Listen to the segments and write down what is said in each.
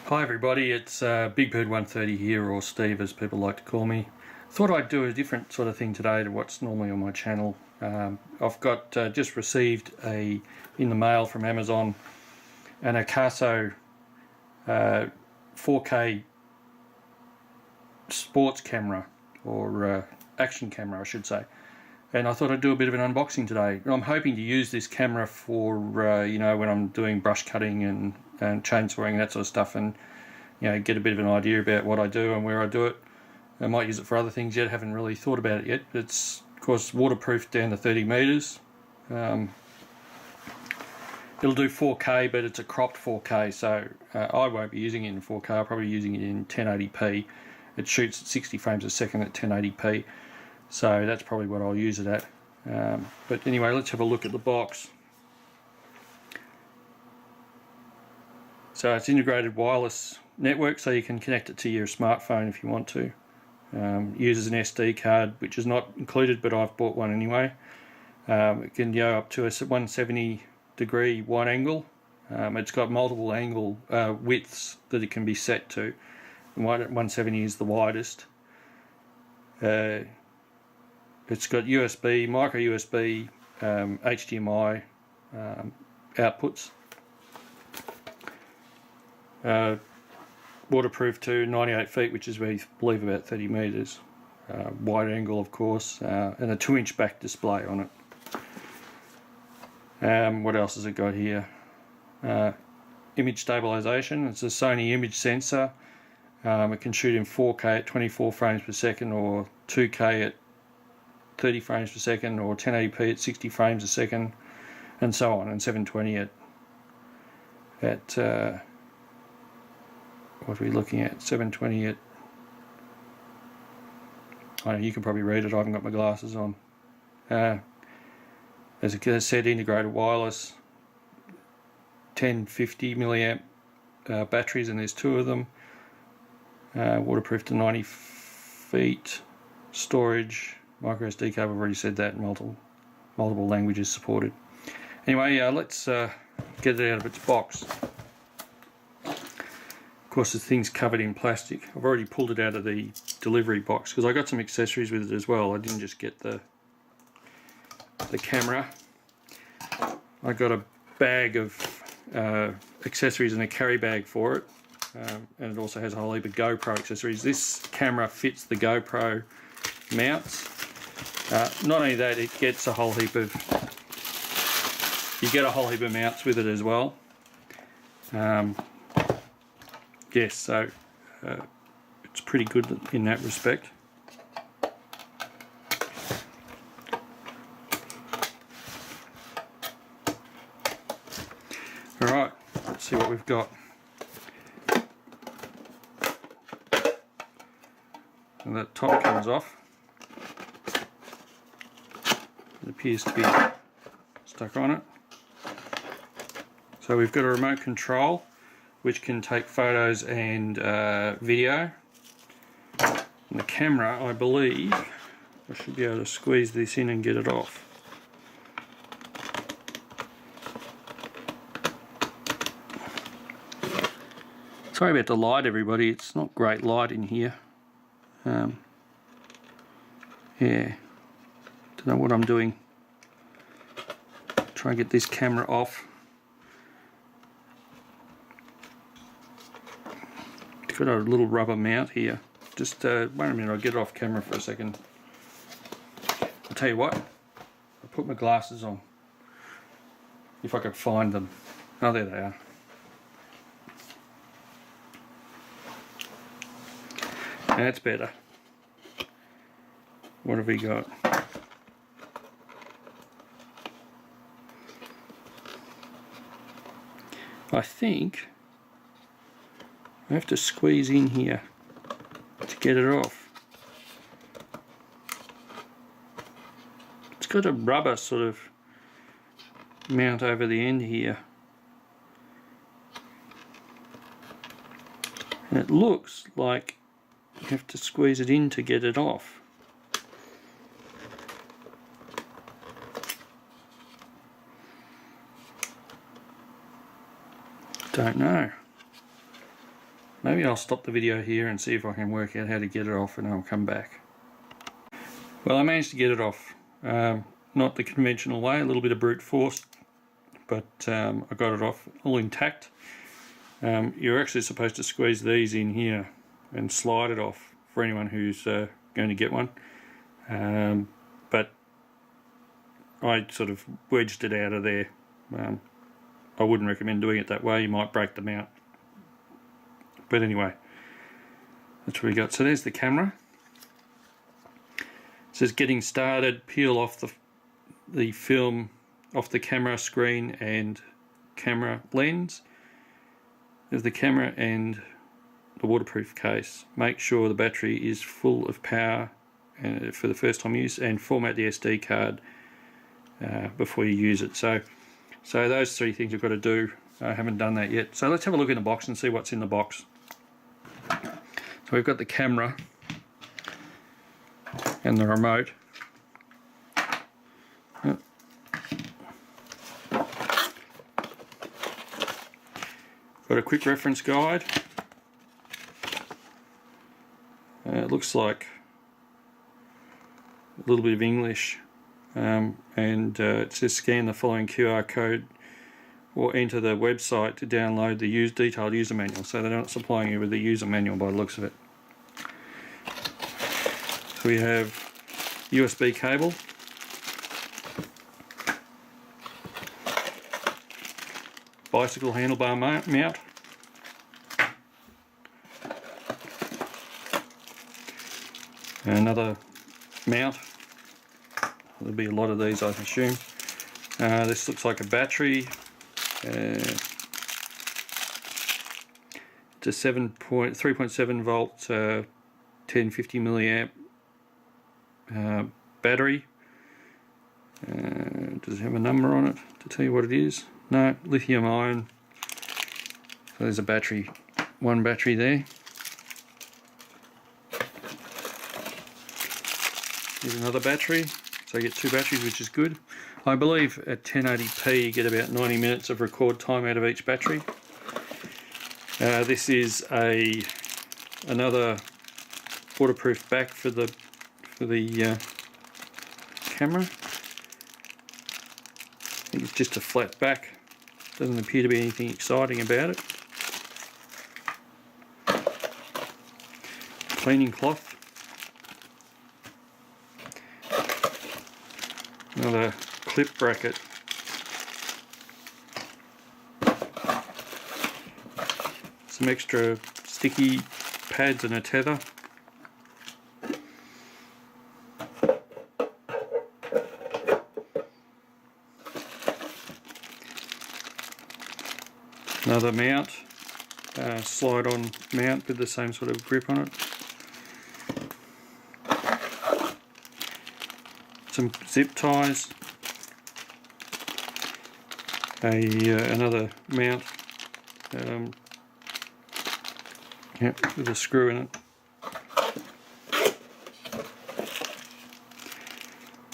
Hi everybody, it's Big Bird 130 here, or Steve as people like to call me. Thought I'd do a different sort of thing today to what's normally on my channel. I've got just received in the mail from Amazon an Akaso 4K sports camera, or action camera I should say. And I thought I'd do a bit of an unboxing today. I'm hoping to use this camera for, when I'm doing brush cutting and chainsawing and that sort of stuff, and get a bit of an idea about what I do and where I do it. I might use it for other things yet, haven't really thought about it yet. It's, of course, waterproof down to 30 metres. It'll do 4K, but it's a cropped 4K, so I won't be using it in 4K. I'll probably be using it in 1080p. It shoots at 60 frames a second at 1080p. So that's probably what I'll use it at. But anyway, let's have a look at the box. So it's integrated wireless network, so you can connect it to your smartphone if you want to. Uses an SD card, which is not included, but I've bought one anyway. It can go up to a 170 degree wide angle. It's got multiple angle widths that it can be set to. 170 is the widest. It's got USB, micro USB, HDMI outputs. Waterproof to 98 feet, which is, I believe, about 30 metres. Wide angle, of course, and a 2-inch back display on it. What else has it got here? Image stabilisation. It's a Sony image sensor. It can shoot in 4K at 24 frames per second, or 2K at 30 frames per second, or 1080p at 60 frames a second, and so on, and 720 at what are we looking at? 720 at, I don't know, you can probably read it, I haven't got my glasses on. As I said, integrated wireless, 1050 milliamp batteries, and there's 2 of them. Waterproof to 90 feet, storage, micro SD card, I've already said that, multiple languages supported. Anyway, let's get it out of its box. Of course, the thing's covered in plastic. I've already pulled it out of the delivery box because I got some accessories with it as well. I didn't just get the camera. I got a bag of accessories and a carry bag for it, and it also has a whole heap of GoPro accessories. This camera fits the GoPro mounts. Not only that, it gets a whole heap of, you get a whole heap of mounts with it as well. Yes, so it's pretty good in that respect. Alright, let's see what we've got. And that top comes off. It appears to be stuck on it. So we've got a remote control which can take photos and video. And the camera, I believe, I should be able to squeeze this in and get it off. Sorry about the light, everybody, it's not great light in here. Yeah, don't know what I'm doing. Try and get this camera off. It's got a little rubber mount here. Just wait a minute, I'll get it off camera for a second. I'll tell you what, I'll put my glasses on. If I could find them. Oh, there they are. That's better. What have we got? I think I have to squeeze in here to get it off. It's got a rubber sort of mount over the end here. And it looks like you have to squeeze it in to get it off. Don't know. Maybe I'll stop the video here and see if I can work out how to get it off, and I'll come back. Well, I managed to get it off. Not the conventional way, a little bit of brute force, but I got it off all intact. You're actually supposed to squeeze these in here and slide it off for anyone who's going to get one. But I sort of wedged it out of there. I wouldn't recommend doing it that way, you might break the mount. But anyway, that's what we got. So there's the camera. It says getting started, peel off the film off the camera screen and camera lens of the camera and the waterproof case. Make sure the battery is full of power for the first time use, and format the SD card before you use it. So those three things you've got to do. I haven't done that yet. So let's have a look in the box and see what's in the box. So we've got the camera and the remote. Got a quick reference guide. It looks like a little bit of English, and it says scan the following QR code or enter the website to download the detailed user manual. So they're not supplying you with the user manual by the looks of it. So we have USB cable, bicycle handlebar mount, another mount. There'll be a lot of these, I assume. This looks like a battery. It's a 3.7 volt 1050 milliamp battery. Does it have a number on it to tell you what it is? No, lithium ion. So there's a battery, one battery there. Here's another battery. So you get two batteries, which is good. I believe at 1080p you get about 90 minutes of record time out of each battery. This is another waterproof back for the camera. I think it's just a flat back. Doesn't appear to be anything exciting about it. Cleaning cloth. Another clip bracket. Some extra sticky pads and a tether. Another mount, slide-on mount with the same sort of grip on it. Some zip ties. Another mount, with a screw in it.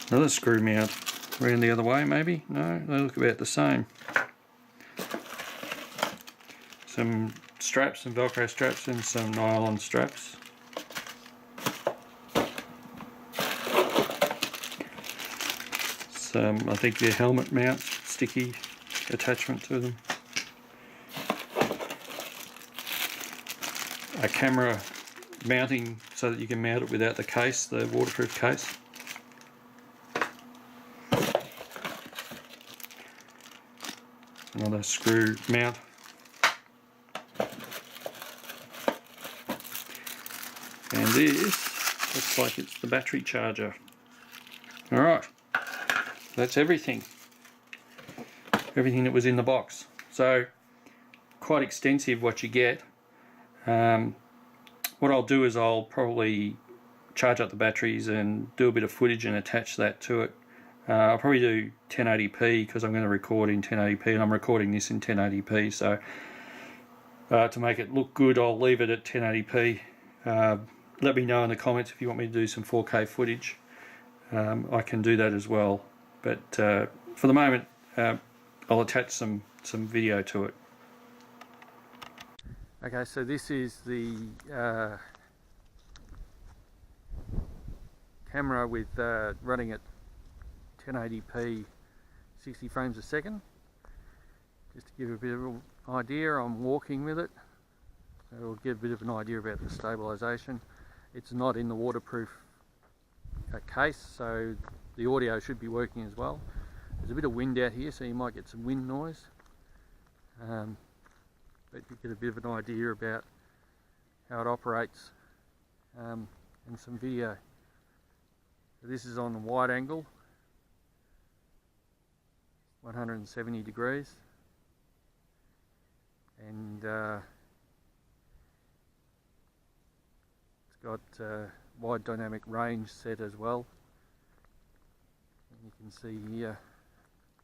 Another screw mount, around the other way maybe? No, they look about the same. Some straps, some Velcro straps and some nylon straps. Some, I think they're helmet mounts, sticky attachment to them. A camera mounting so that you can mount it without the case, the waterproof case. Another screw mount. And this looks like it's the battery charger. Alright, that's everything. Everything that was in the box. So, quite extensive what you get. What I'll do is I'll probably charge up the batteries and do a bit of footage and attach that to it. I'll probably do 1080p because I'm going to record in 1080p, and I'm recording this in 1080p, so to make it look good I'll leave it at 1080p. Let me know in the comments if you want me to do some 4K footage. I can do that as well, but for the moment I'll attach some video to it. Okay, so this is the camera with running at 1080p 60 frames a second. Just to give a bit of an idea, I'm walking with it, so it'll give a bit of an idea about the stabilisation. It's not in the waterproof case, so the audio should be working as well. There's a bit of wind out here, so you might get some wind noise, but you get a bit of an idea about how it operates, and some video. So this is on the wide angle, 170 degrees, and it's got wide dynamic range set as well. And you can see here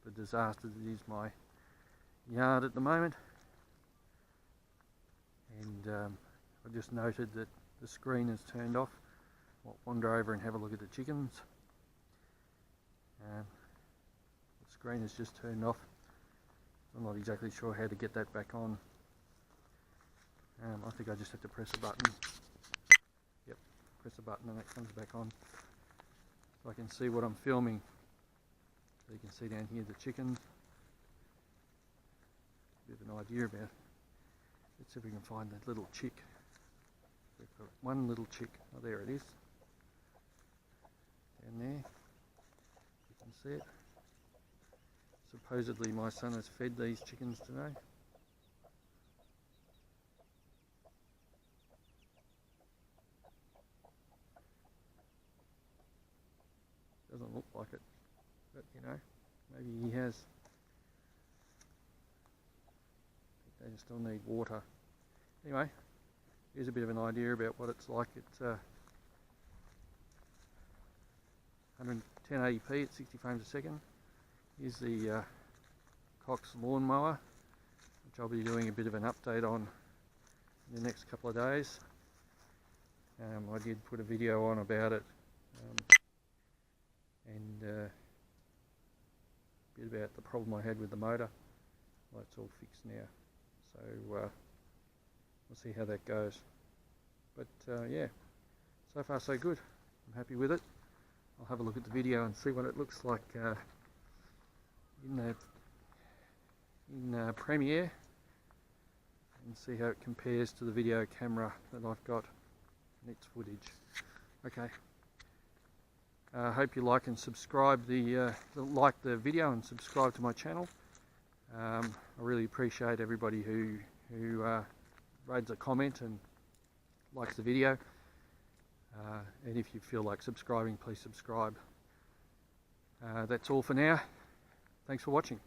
the disaster that is my yard at the moment, and I just noted that the screen is turned off. I'll wander over and have a look at the chickens. The screen is just turned off. I'm not exactly sure how to get that back on. I think I just have to press a button. Yep, press a button and that comes back on. So I can see what I'm filming. So you can see down here the chickens. A bit of an idea about it. Let's see if we can find that little chick. We've got one little chick. Oh, there it is. Down there. You can see it. Supposedly my son has fed these chickens today. Doesn't look like it, but you know, maybe he has. They still need water. Anyway, here's a bit of an idea about what it's like at 1080p at 60 frames a second. Here's the Cox lawnmower, which I'll be doing a bit of an update on in the next couple of days. I did put a video on about it, and a bit about the problem I had with the motor. Well, it's all fixed now, so we'll see how that goes. But yeah, so far so good. I'm happy with it. I'll have a look at the video and see what it looks like in Premiere, and see how it compares to the video camera that I've got in its footage. Okay. I hope you like and subscribe like the video and subscribe to my channel. I really appreciate everybody who writes a comment and likes the video. And if you feel like subscribing, please subscribe. That's all for now. Thanks for watching.